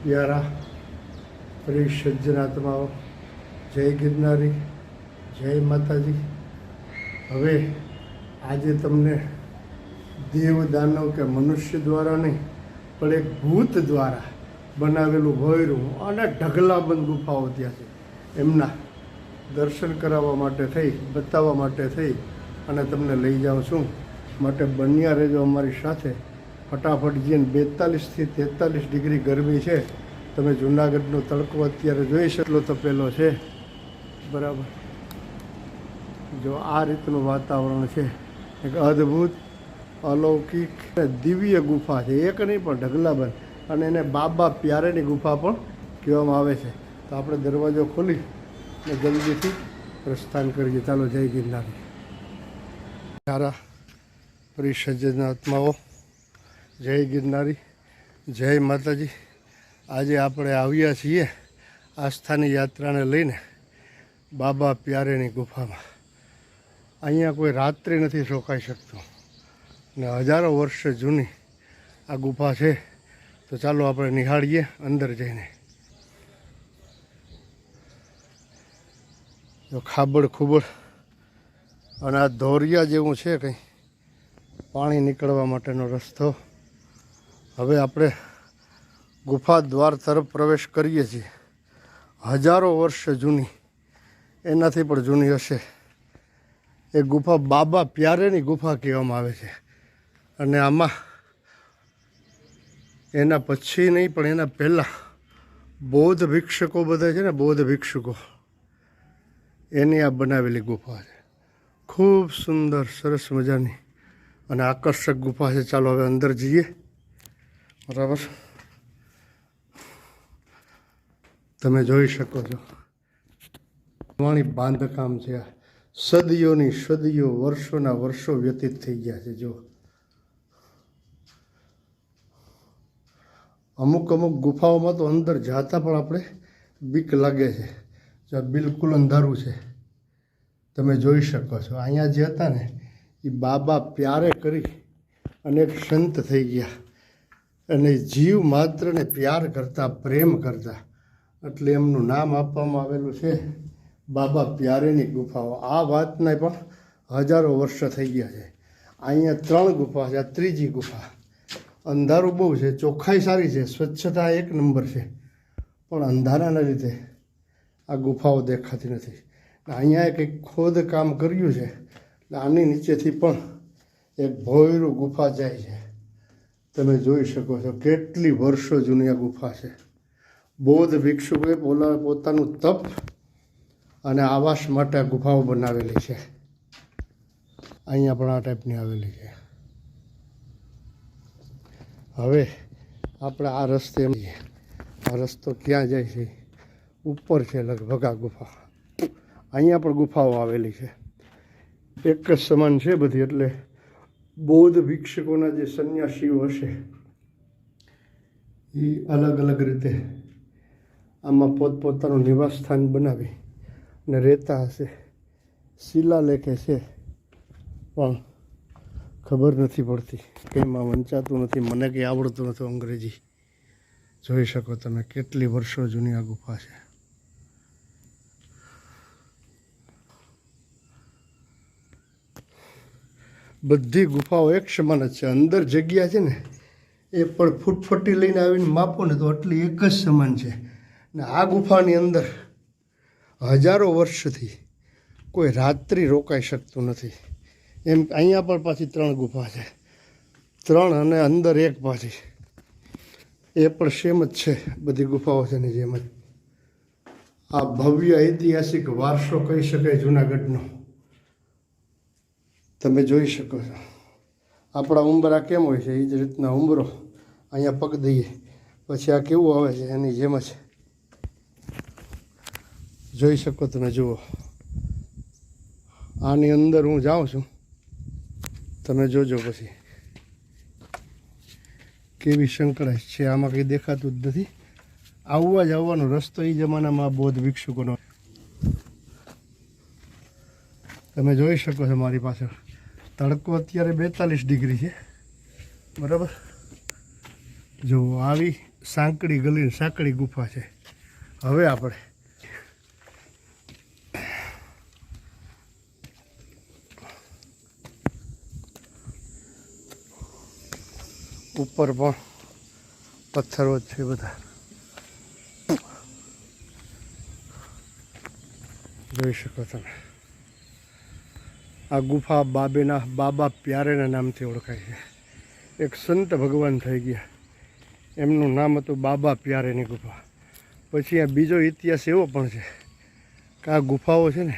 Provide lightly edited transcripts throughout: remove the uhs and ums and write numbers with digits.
प्यारा प्रिय सज्जनात्माओं, जय गिरनारी, जय माताजी। હવે આજે તમને દેવ દાનવ કે મનુષ્ય દ્વારા નહીં પણ એક ભૂત દ્વારા બનાવેલું ભોયરું અને ઢગલાબંધ ગુફાઓ ત્યાં છે એમના દર્શન કરાવવા માટે થઈ, બતાવવા માટે થઈ અને તમને લઈ જાઉં છું. માટે બન્યા રહેજો અમારી સાથે. ફટાફટ જઈને 42 થી 43 ડિગ્રી ગરમી છે. તમે જૂનાગઢનો તડકો અત્યારે જોઈ શકો તપેલો છે, બરાબર. જો આ રીતનું વાતાવરણ છે, એક અદ્ભુત અલૌકિક દિવ્ય ગુફા છે. એક નહીં પણ ઢગલાબંધ, અને એને બાબા પ્યારેની ગુફા પણ કહેવામાં આવે છે. તો આપણે દરવાજો ખોલી અને જલ્દીથી પ્રસ્થાન કરીએ. ચાલો, જય ગિરનારી. સારા પ્રિય સજ્જન આત્માઓ, જય ગિરનારી, જય માતાજી. આજે આપણે આવ્યા છીએ આસ્થાની યાત્રાને લઈને બાબા પ્યારેની ગુફામાં. અહીંયા કોઈ રાત્રિ નથી રોકાઈ શકતું ને હજારો વર્ષ જૂની આ ગુફા છે. તો ચાલો આપણે નિહાળીએ અંદર જઈને. જો ખાબડ ખુબડ અને આ ધોરિયા જેવું છે કંઈ પાણી નીકળવા માટેનો રસ્તો. હવે આપણે ગુફા દ્વાર તરફ પ્રવેશ કરીએ છીએ. હજારો વર્ષ જૂની, એનાથી પણ જૂની હશે એ ગુફા બાબા પ્યારેની ગુફા કહેવામાં આવે છે. અને આમાં એના પછી નહીં પણ એના પહેલાં બૌદ્ધ ભિક્ષુકો બધા છે ને, બૌદ્ધ ભિક્ષુકો, એની આ બનાવેલી ગુફા છે. ખૂબ સુંદર, સરસ મજાની અને આકર્ષક ગુફા છે. ચાલો હવે અંદર જઈએ, બરાબર. તમે જોઈ શકો છો વાણી બાંધકામ છે. આ સદીઓની સદીઓ, વર્ષોના વર્ષો વ્યતીત થઈ ગયા છે. જો અમુક ગુફાઓમાં તો અંદર જાતા પણ આપણે બીક લાગે છે. જો બિલકુલ અંધારું છે, તમે જોઈ શકો છો. અહીંયા જે હતા ને એ બાબા પ્યારે કરી અને એક સંત થઈ ગયા, અને જીવ માત્રને પ્યાર કરતા, પ્રેમ કરતા, એટલે એમનું નામ આપવામાં આવેલું છે બાબા પ્યારેની ગુફાઓ. આ વાતના પણ હજારો વર્ષ થઈ ગયા છે. અહીંયા 3 ગુફા છે, આ ત્રીજી ગુફા. અંધારું બહુ છે, ચોખ્ખાઈ સારી છે, સ્વચ્છતા 1 નંબર છે, પણ અંધારાના લીધે આ ગુફાઓ દેખાતી નથી. અહીંયા કંઈક ખોદકામ કર્યું છે, એટલે આની નીચેથી પણ એક ભોયરું ગુફા જાય છે. તમે જોઈ શકો છો કેટલી વર્ષો જૂની આ ગુફા છે. બૌદ્ધ ભિક્ષુકોએ પોતાનું તપ અને આવાસ માટે આ ગુફાઓ બનાવેલી છે. અહીંયા પણ આ ટાઈપની આવેલી છે. હવે આપણે આ રસ્તે, આ રસ્તો ક્યાં જાય છે? ઉપર છે લગભગ આ ગુફા. અહીંયા પણ ગુફાઓ આવેલી છે, એક જ સમાન છે બધી. એટલે બૌદ્ધ ભિક્ષુકોના જે સંન્યાસીઓ હશે એ અલગ અલગ રીતે આમાં પોતપોતાનું નિવાસ સ્થાન બનાવી ને રહેતા હશે. શિલાલેખે છે પણ ખબર નથી પડતી, કંઈમાં વંચાતું નથી. મને કંઈ આવડતું નથી અંગ્રેજી. જોઈ શકો તમે કેટલી વર્ષો જૂની આ ગુફા છે. બધી ગુફાઓ એક સમાન જ છે. અંદર જગ્યા છે ને એ પણ ફૂટફટી લઈને આવીને માપો ને તો આટલી એક જ સમાન છે. ને આ ગુફાની અંદર હજારો વર્ષથી કોઈ રાત્રિ રોકાઈ શકતું નથી. એમ અહીંયા પણ પાછી 3 ગુફા છે, 3 અને અંદર એક પાછી. એ પણ સેમ જ છે, બધી ગુફાઓ છે ને જેમ જ. આ ભવ્ય ઐતિહાસિક વારસો કહી શકાય જૂનાગઢનો. તમે જોઈ શકો છો આપણા ઉંબરા કેમ હોય છે એ જ રીતના ઉંબરો અહીંયા પગ દઈએ પછી આ કેવું આવે છે એની જેમ જ. જોઈ શકો તમે, જુઓ. આની અંદર હું જાઉં છું, તમે જોજો પછી કેવી સંકળાશ છે. આમાં કંઈ દેખાતું જ નથી. આવવા જ આવવાનો રસ્તો એ જમાનામાં બૌદ્ધ ભિક્ષુકોનો. તમે જોઈ શકો છો મારી પાછળ તડકો અત્યારે 42 ડિગ્રી છે, બરાબર. જો આવી સાંકડી ગલી સાંકડી ગુફા છે. હવે આપણે ઉપર પણ પથ્થરો જ છે બધા, જોઈ શકો તમે. આ ગુફા બાબા પ્યારેના નામથી ઓળખાય છે. એક સંત ભગવાન થઈ ગયા, એમનું નામ હતું બાબા પ્યારેની ગુફા. પછી આ બીજો ઇતિહાસ એવો પણ છે કે આ ગુફાઓ છે ને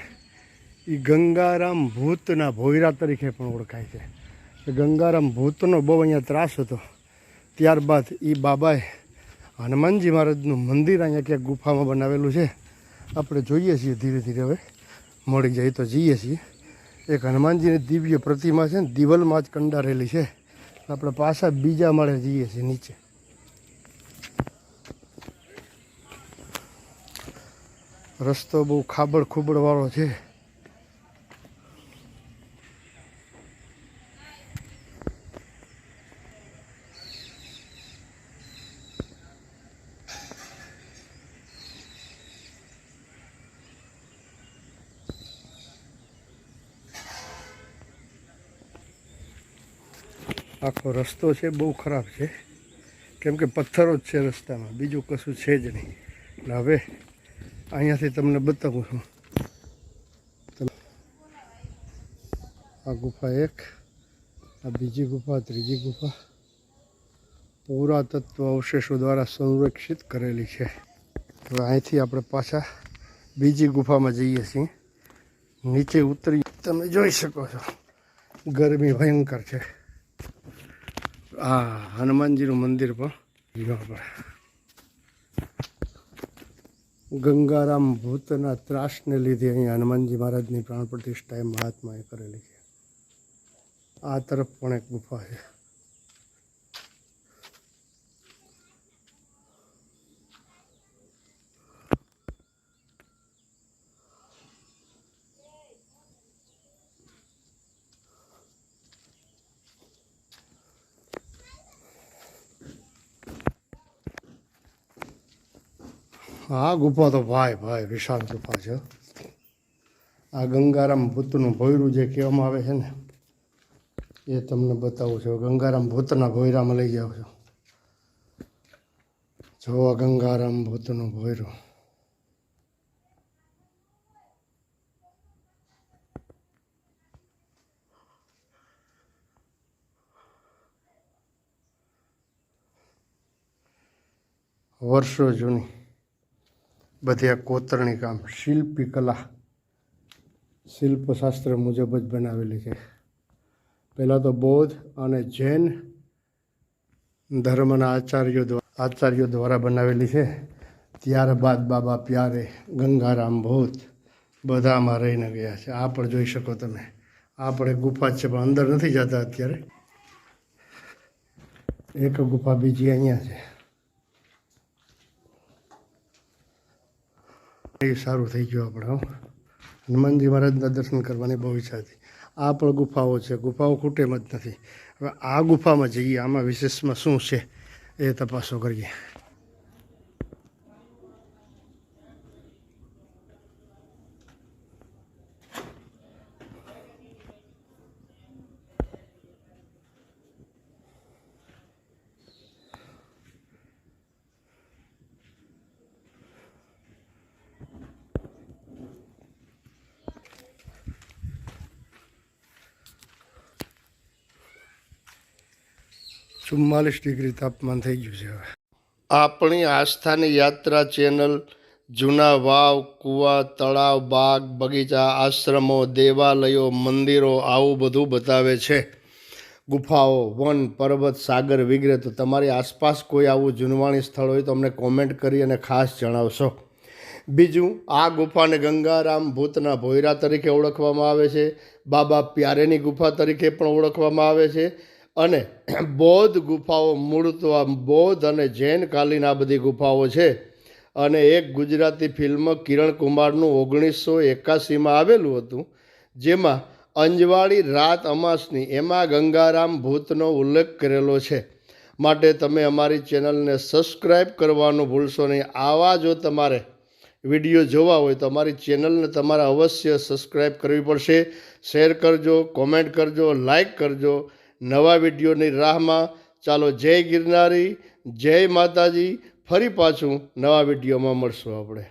એ ગંગારામ ભૂતના ભોયરા તરીકે પણ ઓળખાય છે. ગંગારામ ભૂતનો બહુ અહીંયા ત્રાસ હતો. ત્યારબાદ એ બાબાએ હનુમાનજી મહારાજનું મંદિર અહીંયા ક્યાંક ગુફામાં બનાવેલું છે. આપણે જોઈએ છીએ ધીરે ધીરે, હવે મળી જાય તો જઈએ છીએ. એક હનુમાનજીની દિવ્ય પ્રતિમા છે ને, દિવાલમાં જ કંડારેલી છે. આપણે પાછા બીજા માળે જઈએ છીએ નીચે. રસ્તો બહુ ખાબડ ખુબડવાળો છે. આખો રસ્તો છે બહુ ખરાબ છે, કેમ કે પથ્થરો જ છે રસ્તામાં, બીજું કશું છે જ નહીં. એટલે હવે અહીંયાથી તમને બતાવું છું. આ ગુફા એક, આ બીજી ગુફા, ત્રીજી ગુફા પુરાતત્વ અવશેષો દ્વારા સંરક્ષિત કરેલી છે. હવે અહીંથી આપણે પાછા બીજી ગુફામાં જઈએ છીએ. નીચે ઉતરી તમે જોઈ શકો છો, ગરમી ભયંકર છે. આ હનુમાનજીનું મંદિર પણ ગંગારામ ભૂતના ત્રાસને લીધે અહીંયા હનુમાનજી મહારાજની પ્રાણ પ્રતિષ્ઠા મહાત્માએ કરેલી છે. આ તરફ પણ એક ગુફા છે. આ ગુફા તો ભાઈ વિશાળ ગુફા છે. આ ગંગારામ ભૂતનું ભોયરું જે કહેવામાં આવે છે ને, એ તમને બતાવું છું. ગંગારામ ભૂતના ભોયરામાં લઈ જાઉં છું. જો આ ગંગારામ ભૂતનું ભોયરું. વર્ષો જૂની બધી આ કોતરણી કામ, શિલ્પી કલા, શિલ્પશાસ્ત્ર મુજબ જ બનાવેલી છે. પહેલાં તો બૌદ્ધ અને જૈન ધર્મના આચાર્યો દ્વારા બનાવેલી છે. ત્યારબાદ બાબા પ્યારે, ગંગારામ ભૂત બધામાં રહીને ગયા છે. આ પણ જોઈ શકો તમે. આ પણ એક ગુફા જ છે, પણ અંદર નથી જતા અત્યારે. એક ગુફા બીજી અહીંયા છે. એ સારું થઈ ગયું આપણે. હનુમાનજી મહારાજના દર્શન કરવાની બહુ ઈચ્છા હતી. આ પણ ગુફાઓ છે, ગુફાઓ ખૂટે એમ જ નથી. હવે આ ગુફામાં જઈએ, આમાં વિશેષમાં શું છે એ તપાસો કરીએ. ચુમ્માલીસ ડિગ્રી તાપમાન થઈ ગયું છે. હવે આપણી આસ્થાની યાત્રા ચેનલ જૂના વાવ, કૂવા, તળાવ, બાગ, બગીચા, આશ્રમો, દેવાલયો, મંદિરો આવું બધું બતાવે છે. ગુફાઓ, વન, પર્વત, સાગર વગેરે. તો તમારી આસપાસ કોઈ આવું જૂનવાણી સ્થળ હોય તો અમને કોમેન્ટ કરી અને ખાસ જણાવશો. બીજું, આ ગુફાને ગંગારામ ભૂતના ભોયરા તરીકે ઓળખવામાં આવે છે. બાબા પ્યારેની ગુફા તરીકે પણ ઓળખવામાં આવે છે. અને બૌદ્ધ ગુફાઓ, મૂળ તો આ બૌદ્ધ અને જૈન કાલીન આ બધી ગુફાઓ છે. અને એક ગુજરાતી ફિલ્મ કિરણ કુમારનું 1981માં આવેલું હતું, જેમાં અંજવાળી રાત અમાસની, એમાં ગંગારામ ભૂતનો ઉલ્લેખ કરેલો છે. માટે તમે અમારી ચેનલને સબસ્ક્રાઈબ કરવાનું ભૂલશો નહીં. આવા જો તમારે વિડીયો જોવા હોય તો અમારી ચેનલને તમારે અવશ્ય સબસ્ક્રાઈબ કરવી પડશે. શેર કરજો, કોમેન્ટ કરજો, લાઈક કરજો. નવા વિડીયોની રાહમાં. ચાલો, જય ગિરનારી, જય માતાજી. ફરી પાછું નવા વિડીયોમાં મળશું આપણે.